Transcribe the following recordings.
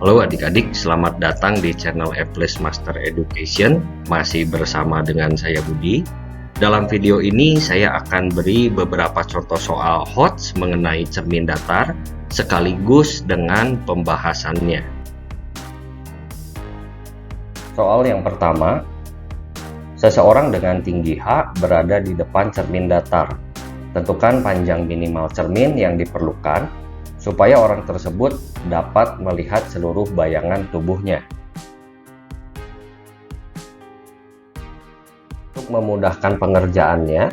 Halo adik-adik, selamat datang di channel Apples Master Education. Masih bersama dengan saya Budi. Dalam video ini saya akan beri beberapa contoh soal HOTS mengenai cermin datar sekaligus dengan pembahasannya. Soal yang pertama, seseorang dengan tinggi H berada di depan cermin datar. Tentukan panjang minimal cermin yang diperlukan supaya orang tersebut dapat melihat seluruh bayangan tubuhnya. Untuk memudahkan pengerjaannya,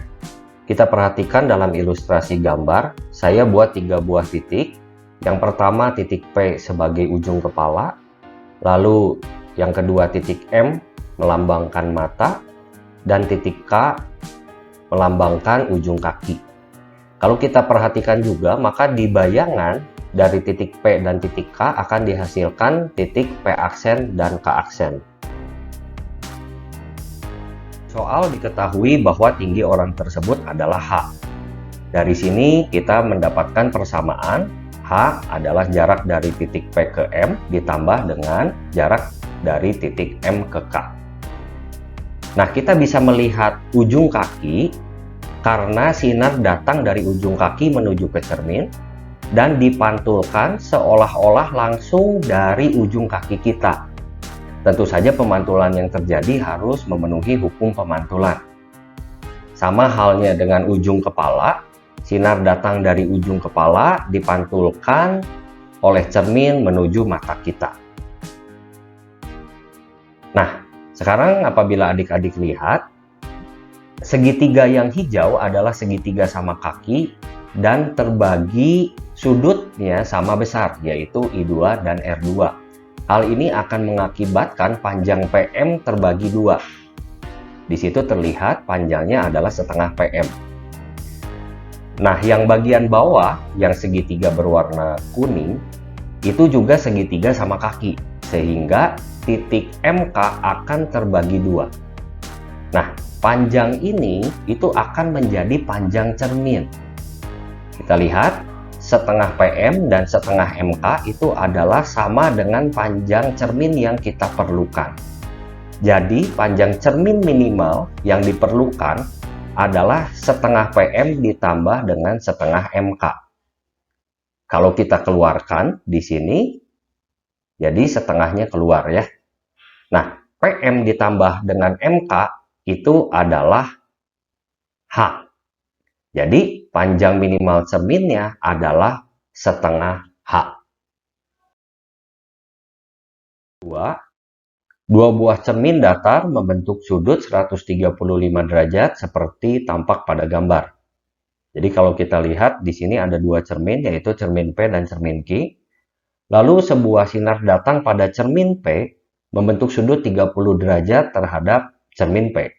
kita perhatikan dalam ilustrasi gambar, saya buat 3 buah titik. Yang pertama titik P sebagai ujung kepala, lalu yang kedua titik M melambangkan mata, dan titik K melambangkan ujung kaki. Kalau kita perhatikan juga, maka di bayangan dari titik P dan titik K akan dihasilkan titik P aksen dan K aksen. Soal diketahui bahwa tinggi orang tersebut adalah H. Dari sini kita mendapatkan persamaan H adalah jarak dari titik P ke M ditambah dengan jarak dari titik M ke K. Nah, kita bisa melihat ujung kaki karena sinar datang dari ujung kaki menuju ke cermin dan dipantulkan seolah-olah langsung dari ujung kaki kita. Tentu saja pemantulan yang terjadi harus memenuhi hukum pemantulan. Sama halnya dengan ujung kepala, sinar datang dari ujung kepala dipantulkan oleh cermin menuju mata kita. Nah, sekarang apabila adik-adik lihat, segitiga yang hijau adalah segitiga sama kaki dan terbagi sudutnya sama besar, yaitu I2 dan R2. Hal ini akan mengakibatkan panjang PM terbagi 2. Di situ terlihat panjangnya adalah setengah PM. Nah, yang bagian bawah, yang segitiga berwarna kuning, itu juga segitiga sama kaki, sehingga titik MK akan terbagi 2. Nah, panjang ini itu akan menjadi panjang cermin. Kita lihat setengah PM dan setengah MK itu adalah sama dengan panjang cermin yang kita perlukan. Jadi panjang cermin minimal yang diperlukan adalah setengah PM ditambah dengan setengah MK. Kalau kita keluarkan di sini, jadi setengahnya keluar ya. Nah, PM ditambah dengan MK itu adalah H. Jadi panjang minimal cerminnya adalah setengah H. Dua buah cermin datar membentuk sudut 135 derajat seperti tampak pada gambar. Jadi kalau kita lihat di sini ada dua cermin, yaitu cermin P dan cermin Q. Lalu sebuah sinar datang pada cermin P membentuk sudut 30 derajat terhadap cermin P.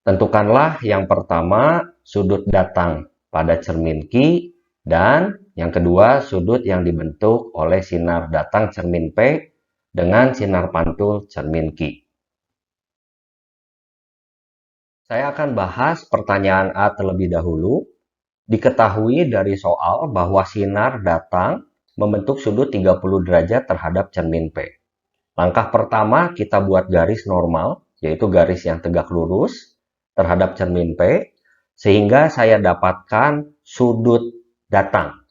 Tentukanlah yang pertama sudut datang pada cermin Q dan yang kedua sudut yang dibentuk oleh sinar datang cermin P dengan sinar pantul cermin Q. Saya akan bahas pertanyaan A terlebih dahulu. Diketahui dari soal bahwa sinar datang membentuk sudut 30 derajat terhadap cermin P. Langkah pertama kita buat garis normal, yaitu garis yang tegak lurus terhadap cermin P, sehingga saya dapatkan sudut datang,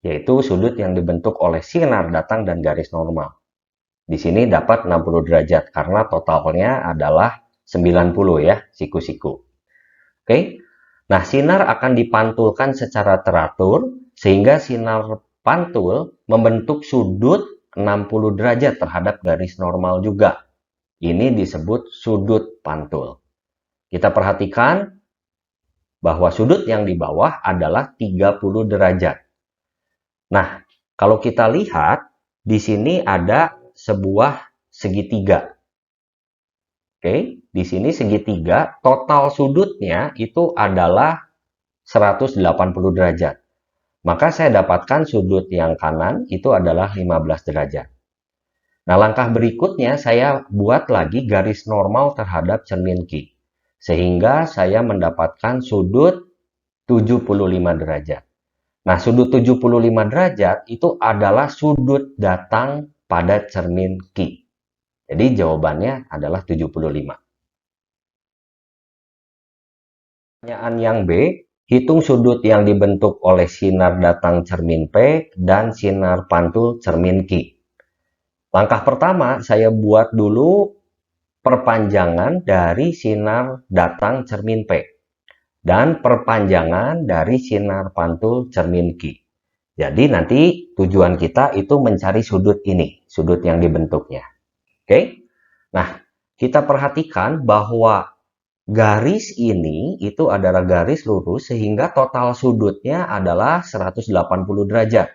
yaitu sudut yang dibentuk oleh sinar datang dan garis normal. Di sini dapat 60 derajat, karena totalnya adalah 90 ya, siku-siku. Oke, nah sinar akan dipantulkan secara teratur, sehingga sinar pantul membentuk sudut 60 derajat terhadap garis normal juga. Ini disebut sudut pantul. Kita perhatikan bahwa sudut yang di bawah adalah 30 derajat. Nah, kalau kita lihat, di sini ada sebuah segitiga. Oke, di sini segitiga, total sudutnya itu adalah 180 derajat. Maka saya dapatkan sudut yang kanan itu adalah 15 derajat. Nah, langkah berikutnya saya buat lagi garis normal terhadap cermin Q. Sehingga saya mendapatkan sudut 75 derajat. Nah, sudut 75 derajat itu adalah sudut datang pada cermin Q. Jadi jawabannya adalah 75. Pertanyaan yang B, hitung sudut yang dibentuk oleh sinar datang cermin P dan sinar pantul cermin Q. Langkah pertama, saya buat dulu perpanjangan dari sinar datang cermin P dan perpanjangan dari sinar pantul cermin Q. Jadi nanti tujuan kita itu mencari sudut ini, sudut yang dibentuknya. Oke? Nah, kita perhatikan bahwa garis ini itu adalah garis lurus sehingga total sudutnya adalah 180 derajat.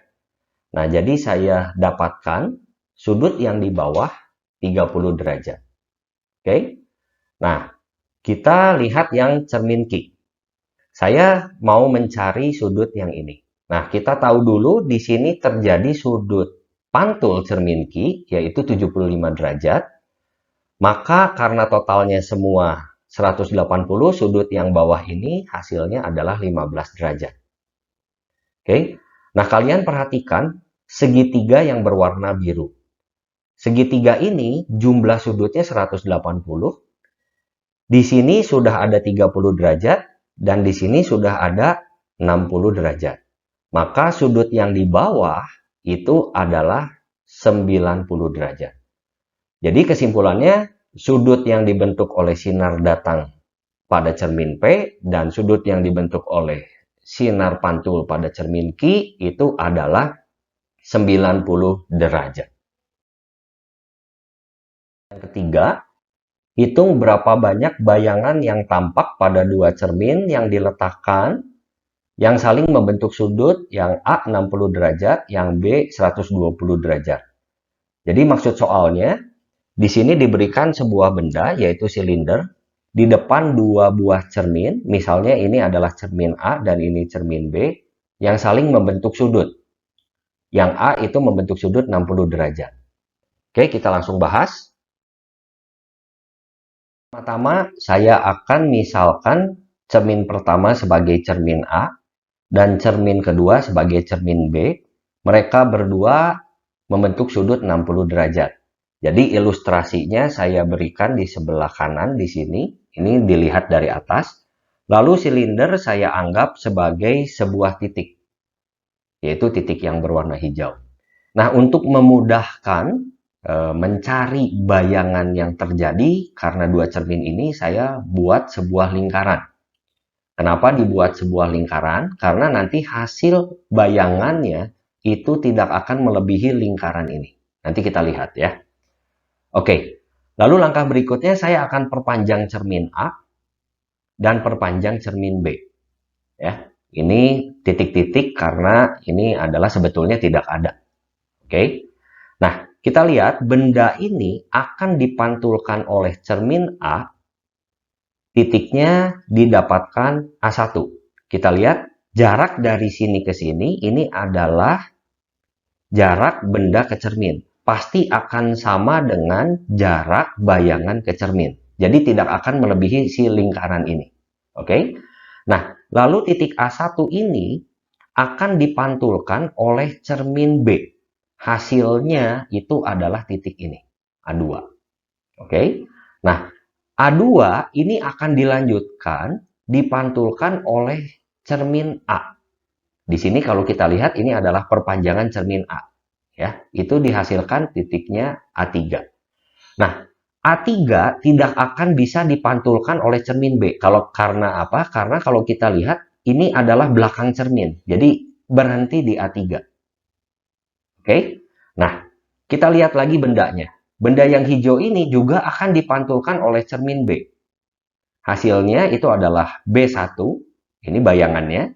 Nah, jadi saya dapatkan sudut yang di bawah 30 derajat. Oke? Nah, kita lihat yang cermin Q. Saya mau mencari sudut yang ini. Nah, kita tahu dulu di sini terjadi sudut pantul cermin Q, yaitu 75 derajat. Maka karena totalnya semua 180, sudut yang bawah ini hasilnya adalah 15 derajat. Oke. Nah, kalian perhatikan segitiga yang berwarna biru. Segitiga ini jumlah sudutnya 180. Di sini sudah ada 30 derajat dan di sini sudah ada 60 derajat. Maka sudut yang di bawah itu adalah 90 derajat. Jadi kesimpulannya, sudut yang dibentuk oleh sinar datang pada cermin P dan sudut yang dibentuk oleh sinar pantul pada cermin Q itu adalah 90 derajat. Yang ketiga, hitung berapa banyak bayangan yang tampak pada dua cermin yang diletakkan yang saling membentuk sudut yang A 60 derajat, yang B 120 derajat. Jadi maksud soalnya, di sini diberikan sebuah benda yaitu silinder di depan dua buah cermin, misalnya ini adalah cermin A dan ini cermin B, yang saling membentuk sudut. Yang A itu membentuk sudut 60 derajat. Oke, kita langsung bahas. Pertama, saya akan misalkan cermin pertama sebagai cermin A dan cermin kedua sebagai cermin B. Mereka berdua membentuk sudut 60 derajat. Jadi ilustrasinya saya berikan di sebelah kanan di sini. Ini dilihat dari atas. Lalu silinder saya anggap sebagai sebuah titik, yaitu titik yang berwarna hijau. Nah, untuk memudahkan mencari bayangan yang terjadi karena dua cermin ini, saya buat sebuah lingkaran. Kenapa dibuat sebuah lingkaran? Karena nanti hasil bayangannya itu tidak akan melebihi lingkaran ini. Nanti kita lihat ya. Oke, lalu langkah berikutnya saya akan perpanjang cermin A dan perpanjang cermin B. Ya, ini titik-titik karena ini adalah sebetulnya tidak ada. Oke. Nah, kita lihat benda ini akan dipantulkan oleh cermin A, titiknya didapatkan A1. Kita lihat jarak dari sini ke sini, ini adalah jarak benda ke cermin. Pasti akan sama dengan jarak bayangan ke cermin. Jadi tidak akan melebihi si lingkaran ini. Oke? Nah, lalu titik A1 ini akan dipantulkan oleh cermin B. Hasilnya itu adalah titik ini, A2. Oke. Nah, A2 ini akan dilanjutkan dipantulkan oleh cermin A. Di sini kalau kita lihat ini adalah perpanjangan cermin A. Ya, itu dihasilkan titiknya A3. Nah, A3 tidak akan bisa dipantulkan oleh cermin B. Karena apa? Karena kalau kita lihat ini adalah belakang cermin. Jadi berhenti di A3. Oke, nah kita lihat lagi bendanya. Benda yang hijau ini juga akan dipantulkan oleh cermin B. Hasilnya itu adalah B1, ini bayangannya.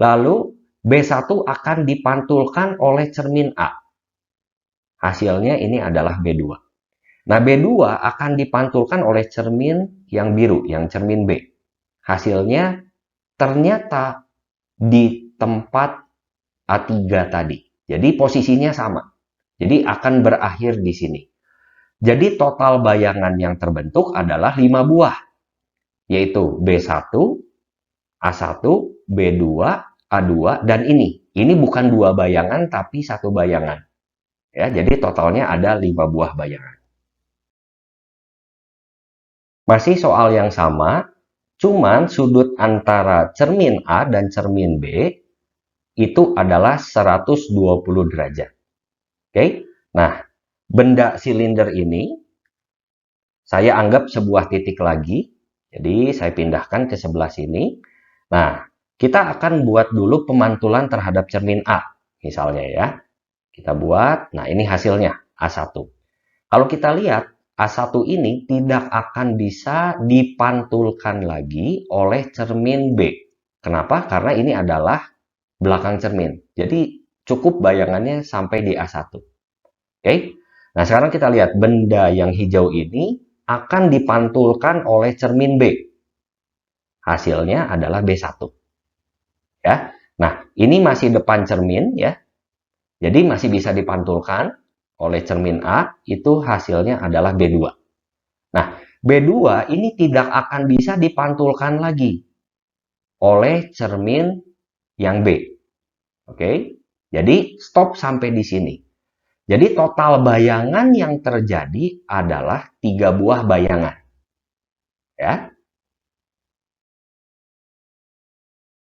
Lalu B1 akan dipantulkan oleh cermin A. Hasilnya ini adalah B2. Nah, B2 akan dipantulkan oleh cermin yang biru, yang cermin B. Hasilnya ternyata di tempat A3 tadi. Jadi posisinya sama. Jadi akan berakhir di sini. Jadi total bayangan yang terbentuk adalah 5 buah. Yaitu B1, A1, B2, A2, dan ini. Ini bukan dua bayangan tapi satu bayangan. Ya, jadi totalnya ada 5 buah bayangan. Masih soal yang sama, cuman sudut antara cermin A dan cermin B itu adalah 120 derajat. Oke? Nah, benda silinder ini saya anggap sebuah titik lagi. Jadi, saya pindahkan ke sebelah sini. Nah, kita akan buat dulu pemantulan terhadap cermin A. Misalnya ya. Kita buat, nah ini hasilnya, A1. Kalau kita lihat, A1 ini tidak akan bisa dipantulkan lagi oleh cermin B. Kenapa? Karena ini adalah belakang cermin. Jadi, cukup bayangannya sampai di A1. Oke? Nah, sekarang kita lihat benda yang hijau ini akan dipantulkan oleh cermin B. Hasilnya adalah B1. Ya. Nah, ini masih depan cermin ya. Jadi masih bisa dipantulkan oleh cermin A, itu hasilnya adalah B2. Nah, B2 ini tidak akan bisa dipantulkan lagi oleh cermin yang B. Oke? Jadi stop sampai di sini. Jadi total bayangan yang terjadi adalah 3 buah bayangan. Ya.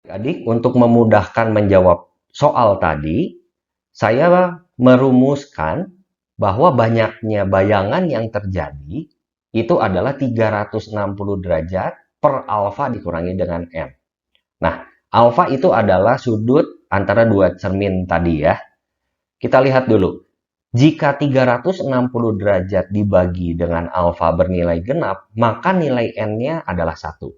Jadi untuk memudahkan menjawab soal tadi, saya merumuskan bahwa banyaknya bayangan yang terjadi itu adalah 360 derajat per alfa dikurangi dengan M. Nah, alfa itu adalah sudut antara dua cermin tadi ya. Kita lihat dulu. Jika 360 derajat dibagi dengan alfa bernilai genap, maka nilai N-nya adalah 1.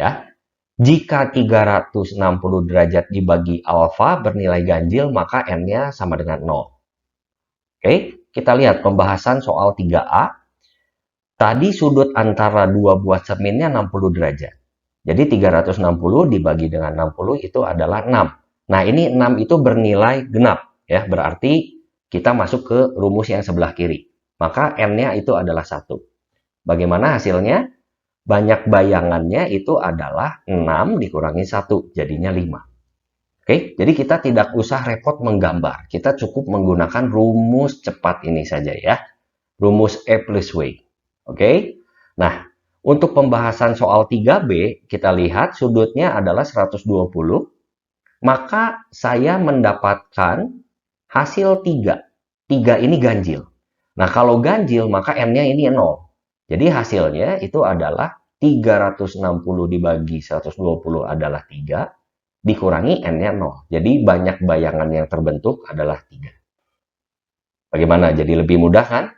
Ya. Jika 360 derajat dibagi alfa bernilai ganjil, maka N-nya sama dengan 0. Oke, kita lihat pembahasan soal 3A. Tadi sudut antara dua buah cerminnya 60 derajat. Jadi 360 dibagi dengan 60 itu adalah 6. Nah, ini 6 itu bernilai genap. Ya, berarti kita masuk ke rumus yang sebelah kiri. Maka N-nya itu adalah 1. Bagaimana hasilnya? Banyak bayangannya itu adalah 6 dikurangi 1, jadinya 5. Oke, jadi kita tidak usah repot menggambar. Kita cukup menggunakan rumus cepat ini saja ya. Rumus E plus W. Oke, nah untuk pembahasan soal 3B, kita lihat sudutnya adalah 120. Maka saya mendapatkan hasil 3. 3 ini ganjil. Nah, kalau ganjil, maka M-nya ini 0. Jadi hasilnya itu adalah 360 dibagi 120 adalah 3, dikurangi N-nya 0. Jadi banyak bayangan yang terbentuk adalah 3. Bagaimana? Jadi lebih mudah kan?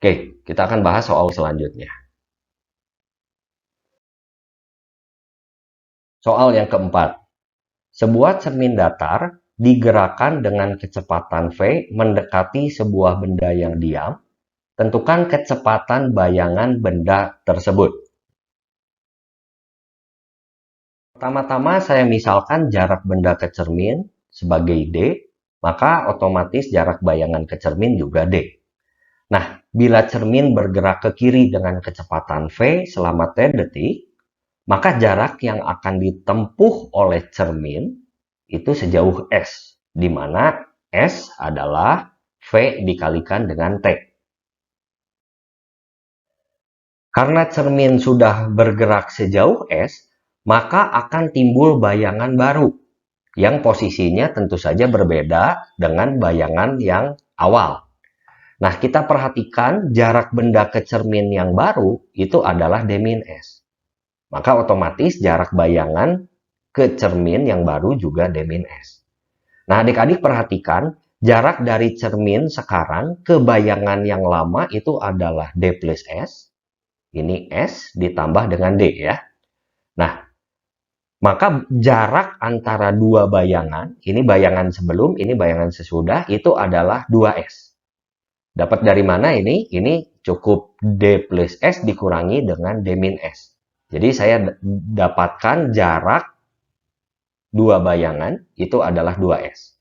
Oke, kita akan bahas soal selanjutnya. Soal yang keempat. Sebuah cermin datar digerakkan dengan kecepatan V mendekati sebuah benda yang diam. Tentukan kecepatan bayangan benda tersebut. Pertama-tama saya misalkan jarak benda ke cermin sebagai D, maka otomatis jarak bayangan ke cermin juga D. Nah, bila cermin bergerak ke kiri dengan kecepatan V selama T detik, maka jarak yang akan ditempuh oleh cermin itu sejauh S, di mana S adalah V dikalikan dengan T. Karena cermin sudah bergerak sejauh S, maka akan timbul bayangan baru yang posisinya tentu saja berbeda dengan bayangan yang awal. Nah, kita perhatikan jarak benda ke cermin yang baru itu adalah D min S. Maka otomatis jarak bayangan ke cermin yang baru juga D min S. Nah, adik-adik perhatikan jarak dari cermin sekarang ke bayangan yang lama itu adalah D plus S. Ini S ditambah dengan D ya. Nah, maka jarak antara dua bayangan, ini bayangan sebelum, ini bayangan sesudah, itu adalah 2S. Dapat dari mana ini? Ini cukup D plus S dikurangi dengan D min S. Jadi saya dapatkan jarak dua bayangan, itu adalah 2S.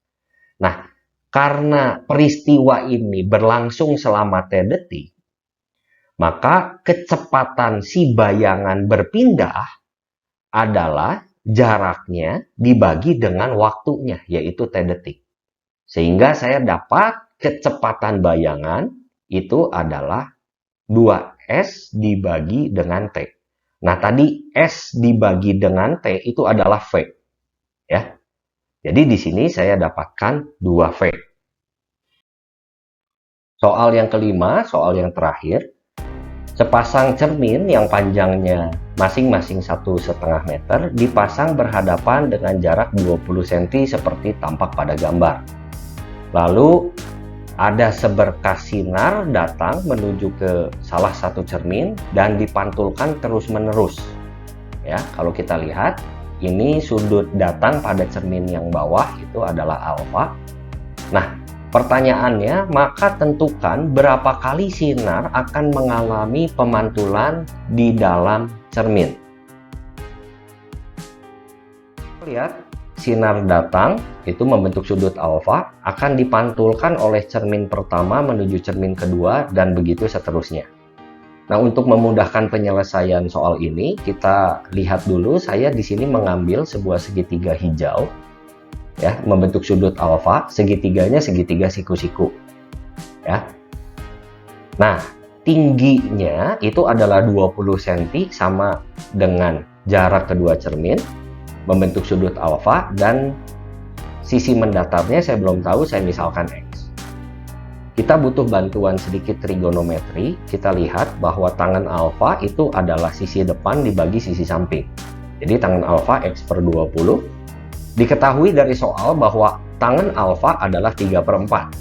Nah, karena peristiwa ini berlangsung selama T detik, maka kecepatan si bayangan berpindah adalah jaraknya dibagi dengan waktunya, yaitu T detik. Sehingga saya dapat kecepatan bayangan itu adalah 2S dibagi dengan T. Nah, tadi S dibagi dengan T itu adalah V. Ya. Jadi di sini saya dapatkan 2V. Soal yang kelima, soal yang terakhir. Sepasang cermin yang panjangnya masing-masing 1,5 meter dipasang berhadapan dengan jarak 20 cm seperti tampak pada gambar. Lalu ada seberkas sinar datang menuju ke salah satu cermin dan dipantulkan terus-menerus. Ya, kalau kita lihat, ini sudut datang pada cermin yang bawah itu adalah alfa. Nah, pertanyaannya, maka tentukan berapa kali sinar akan mengalami pemantulan di dalam cermin. Lihat, sinar datang itu membentuk sudut alfa, akan dipantulkan oleh cermin pertama menuju cermin kedua, dan begitu seterusnya. Nah, untuk memudahkan penyelesaian soal ini, kita lihat dulu. Saya di sini mengambil sebuah segitiga hijau, ya, membentuk sudut alfa, segitiganya segitiga siku-siku, ya. Nah, tingginya itu adalah 20 cm sama dengan jarak kedua cermin, membentuk sudut alfa, dan sisi mendatarnya saya belum tahu, saya misalkan X. Kita butuh bantuan sedikit trigonometri. Kita lihat bahwa tangan alfa itu adalah sisi depan dibagi sisi samping. Jadi tangan alfa X per 20. Diketahui dari soal bahwa tangan alfa adalah 3/4.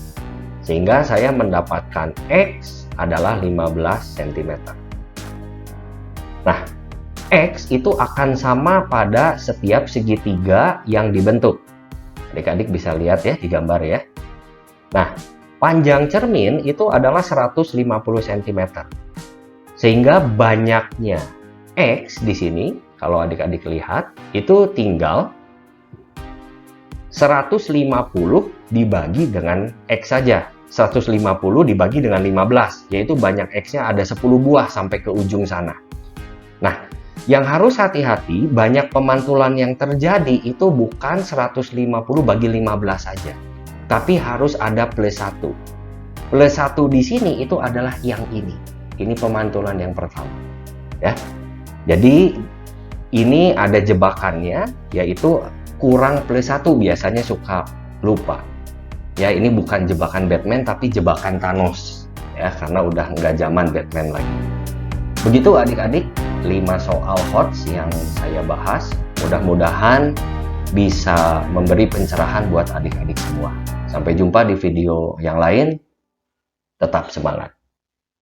Sehingga saya mendapatkan X adalah 15 cm. Nah, X itu akan sama pada setiap segitiga yang dibentuk. Adik-adik bisa lihat ya di gambar ya. Nah, panjang cermin itu adalah 150 cm. Sehingga banyaknya X di sini, kalau adik-adik lihat, itu tinggal 150 dibagi dengan X saja. 150 dibagi dengan 15, yaitu banyak X-nya ada 10 buah sampai ke ujung sana. Nah, yang harus hati-hati, banyak pemantulan yang terjadi itu bukan 150 bagi 15 saja, tapi harus ada plus 1. Plus 1 di sini itu adalah yang ini. Ini pemantulan yang pertama. Ya. Jadi, ini ada jebakannya, yaitu kurang plus 1, biasanya suka lupa. Ya, ini bukan jebakan Batman, tapi jebakan Thanos. Ya, karena udah nggak zaman Batman lagi. Begitu adik-adik, 5 soal HOTS yang saya bahas. Mudah-mudahan bisa memberi pencerahan buat adik-adik semua. Sampai jumpa di video yang lain. Tetap semangat.